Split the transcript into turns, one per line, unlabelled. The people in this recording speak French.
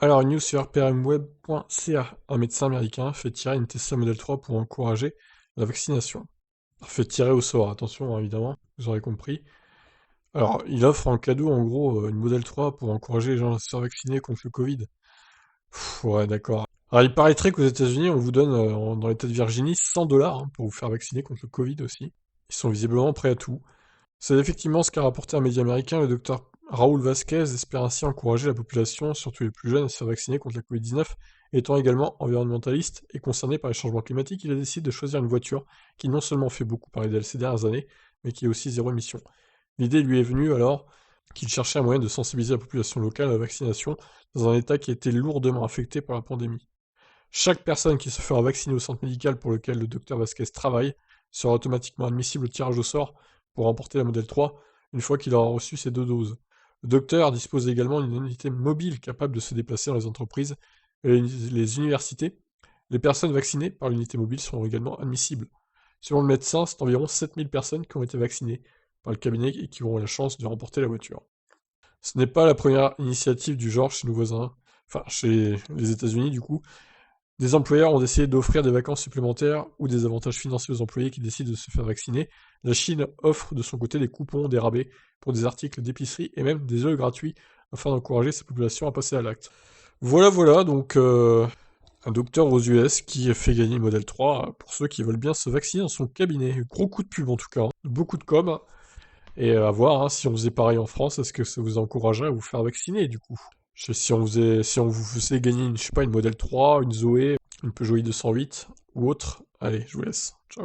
Alors, une news sur rprmweb.ca, un médecin américain fait tirer une Tesla Model 3 pour encourager la vaccination. Alors, fait tirer au sort, attention hein, évidemment, vous aurez compris. Alors, il offre en cadeau en gros une Model 3 pour encourager les gens à se faire vacciner contre le Covid. Ouais, d'accord. Alors, il paraîtrait qu'aux États-Unis, on vous donne, dans l'État de Virginie, 100 dollars pour vous faire vacciner contre le Covid aussi. Ils sont visiblement prêts à tout. C'est effectivement ce qu'a rapporté un média américain. Le docteur Raoul Vasquez espère ainsi encourager la population, surtout les plus jeunes, à se faire vacciner contre la Covid-19. Étant également environnementaliste et concerné par les changements climatiques, il a décidé de choisir une voiture qui non seulement fait beaucoup parler d'elle ces dernières années, mais qui est aussi zéro émission. L'idée lui est venue alors qu'il cherchait un moyen de sensibiliser la population locale à la vaccination dans un état qui a été lourdement affecté par la pandémie. Chaque personne qui se fera vacciner au centre médical pour lequel le docteur Vasquez travaille sera automatiquement admissible au tirage au sort pour remporter la Model 3 une fois qu'il aura reçu ses 2 doses. Le docteur dispose également d'une unité mobile capable de se déplacer dans les entreprises et les universités. Les personnes vaccinées par l'unité mobile seront également admissibles. Selon le médecin, c'est environ 7000 personnes qui ont été vaccinées par le cabinet et qui auront la chance de remporter la voiture. Ce n'est pas la première initiative du genre chez nos voisins, enfin chez les États-Unis du coup. Des employeurs ont décidé d'offrir des vacances supplémentaires ou des avantages financiers aux employés qui décident de se faire vacciner. La Chine offre de son côté des coupons, des rabais pour des articles d'épicerie et même des œufs gratuits afin d'encourager sa population à passer à l'acte. Voilà, voilà, donc un docteur aux US qui fait gagner le Model 3 pour ceux qui veulent bien se vacciner dans son cabinet. Gros coup de pub en tout cas, hein. Beaucoup de com. Et à voir hein, si on faisait pareil en France, est-ce que ça vous encouragerait à vous faire vacciner du coup? Je sais, si on vous faisait gagner une, je sais pas, une Model 3, une Zoé, une Peugeot i208 ou autre. Allez, je vous laisse. Ciao.